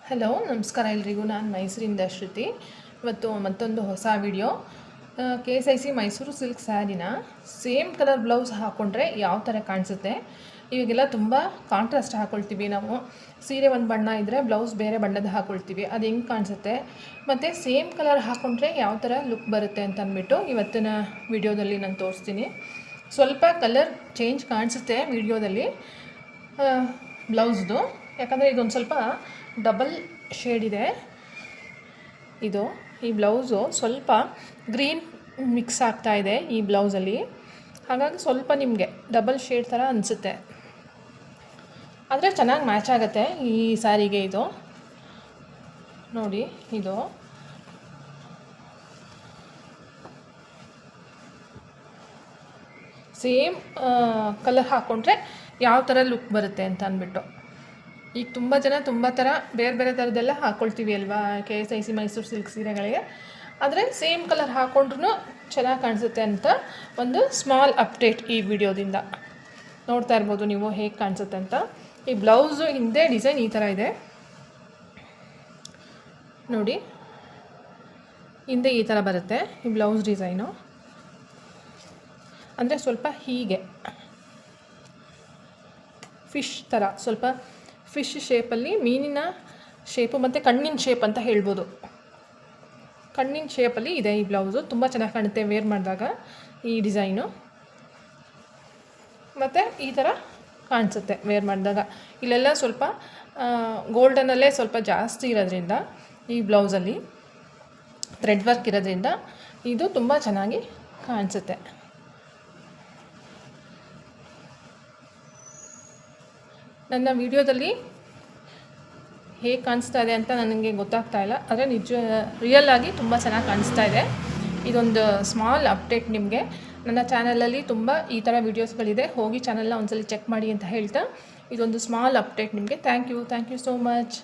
Hello ನಮಸ್ಕಾರ ಎಲ್ರಿಗೂ. ನಾನು ಮೈಸೂರಿಂದ ಶ್ರುತಿ. ಇವತ್ತು ಮತ್ತೊಂದು ಹೊಸ ವಿಡಿಯೋ. KSIC ಮೈಸೂರು ಸಿಲ್ಕ್ ಸ್ಯಾರಿನ ಸೇಮ್ ಕಲರ್ ಬ್ಲೌಸ್ ಹಾಕ್ಕೊಂಡ್ರೆ ಯಾವ ಥರ ಕಾಣಿಸುತ್ತೆ. ಇವಾಗೆಲ್ಲ ತುಂಬ ಕಾಂಟ್ರಾಸ್ಟ್ ಹಾಕ್ಕೊಳ್ತೀವಿ ನಾವು. ಸೀರೆ ಒಂದು ಬಣ್ಣ ಇದ್ದರೆ ಬ್ಲೌಸ್ ಬೇರೆ ಬಣ್ಣದ ಹಾಕ್ಕೊಳ್ತೀವಿ. ಅದು ಹೆಂಗೆ ಕಾಣಿಸುತ್ತೆ ಮತ್ತು ಸೇಮ್ ಕಲರ್ ಹಾಕ್ಕೊಂಡ್ರೆ ಯಾವ ಥರ ಲುಕ್ ಬರುತ್ತೆ ಅಂತ ಅಂದ್ಬಿಟ್ಟು ಇವತ್ತಿನ ವಿಡಿಯೋದಲ್ಲಿ ನಾನು ತೋರಿಸ್ತೀನಿ. ಸ್ವಲ್ಪ ಕಲರ್ ಚೇಂಜ್ ಕಾಣಿಸುತ್ತೆ ವಿಡಿಯೋದಲ್ಲಿ ಬ್ಲೌಸ್ದು, ಯಾಕಂದರೆ ಇದೊಂದು ಸ್ವಲ್ಪ ಡಬಲ್ ಶೇಡ್ ಇದೆ. ಈ ಬ್ಲೌಸು ಸ್ವಲ್ಪ ಗ್ರೀನ್ ಮಿಕ್ಸ್ ಆಗ್ತಾ ಇದೆ ಈ ಬ್ಲೌಸಲ್ಲಿ, ಹಾಗಾಗಿ ಸ್ವಲ್ಪ ನಿಮಗೆ ಡಬಲ್ ಶೇಡ್ ಥರ ಅನಿಸುತ್ತೆ. ಆದರೆ ಚೆನ್ನಾಗಿ ಮ್ಯಾಚ್ ಆಗುತ್ತೆ ಈ ಸ್ಯಾರಿಗೆ. ಇದು ನೋಡಿ, ಇದು ಸೇಮ್ ಕಲರ್ ಹಾಕ್ಕೊಂಡ್ರೆ ಯಾವ ಥರ ಲುಕ್ ಬರುತ್ತೆ ಅಂತ ಅಂದ್ಬಿಟ್ಟು. ಈಗ ತುಂಬ ಜನ ತುಂಬ ಥರ ಬೇರೆ ಬೇರೆ ಥರದ್ದೆಲ್ಲ ಹಾಕ್ಕೊಳ್ತೀವಿ ಅಲ್ವಾ KSIC ಮೈಸೂರು ಸಿಲ್ಕ್ ಸೀರೆಗಳಿಗೆ. ಆದರೆ ಸೇಮ್ ಕಲರ್ ಹಾಕ್ಕೊಂಡ್ರೂ ಚೆನ್ನಾಗಿ ಕಾಣಿಸುತ್ತೆ ಅಂತ ಒಂದು ಸ್ಮಾಲ್ ಅಪ್ಡೇಟ್ ಈ ವಿಡಿಯೋದಿಂದ. ನೋಡ್ತಾ ಇರ್ಬೋದು ನೀವು ಹೇಗೆ ಕಾಣಿಸುತ್ತೆ ಅಂತ. ಈ ಬ್ಲೌಸು ಹಿಂದೆ ಡಿಸೈನ್ ಈ ಥರ ಇದೆ ನೋಡಿ, ಹಿಂದೆ ಈ ಥರ ಬರುತ್ತೆ ಈ ಬ್ಲೌಸ್ ಡಿಸೈನು. ಅಂದರೆ ಸ್ವಲ್ಪ ಹೀಗೆ ಫಿಶ್ ಥರ, ಸ್ವಲ್ಪ ಫಿಶ್ ಶೇಪಲ್ಲಿ, ಮೀನಿನ ಶೇಪು ಮತ್ತು ಕಣ್ಣಿನ ಶೇಪ್ ಅಂತ ಹೇಳ್ಬೋದು. ಕಣ್ಣಿನ ಶೇಪಲ್ಲಿ ಇದೆ ಈ ಬ್ಲೌಸು. ತುಂಬ ಚೆನ್ನಾಗಿ ಕಾಣುತ್ತೆ ವೇರ್ ಮಾಡಿದಾಗ ಈ ಡಿಸೈನು. ಮತ್ತು ಈ ಥರ ಕಾಣಿಸುತ್ತೆ ವೇರ್ ಮಾಡಿದಾಗ. ಇಲ್ಲೆಲ್ಲ ಸ್ವಲ್ಪ ಗೋಲ್ಡನಲ್ಲೇ ಸ್ವಲ್ಪ ಜಾಸ್ತಿ ಇರೋದ್ರಿಂದ ಈ ಬ್ಲೌಸಲ್ಲಿ ಥ್ರೆಡ್ ವರ್ಕ್ ಇರೋದ್ರಿಂದ ಇದು ತುಂಬ ಚೆನ್ನಾಗಿ ಕಾಣಿಸುತ್ತೆ. ನನ್ನ ವಿಡಿಯೋದಲ್ಲಿ ಹೇಗೆ ಕಾಣಿಸ್ತಾ ಇದೆ ಅಂತ ನನಗೆ ಗೊತ್ತಾಗ್ತಾ ಇಲ್ಲ, ಆದರೆ ರಿಯಲ್ ಆಗಿ ತುಂಬ ಚೆನ್ನಾಗಿ ಕಾಣಿಸ್ತಾ ಇದೆ. ಇದೊಂದು ಸ್ಮಾಲ್ ಅಪ್ಡೇಟ್ ನಿಮಗೆ. ನನ್ನ ಚಾನಲಲ್ಲಿ ತುಂಬ ಈ ಥರ ವೀಡಿಯೋಸ್ಗಳಿದೆ, ಹೋಗಿ ಚಾನಲ್ನ ಒಂದ್ಸಲ ಚೆಕ್ ಮಾಡಿ ಅಂತ ಹೇಳ್ತಾ ಇದೊಂದು ಸ್ಮಾಲ್ ಅಪ್ಡೇಟ್ ನಿಮಗೆ. Thank you so much.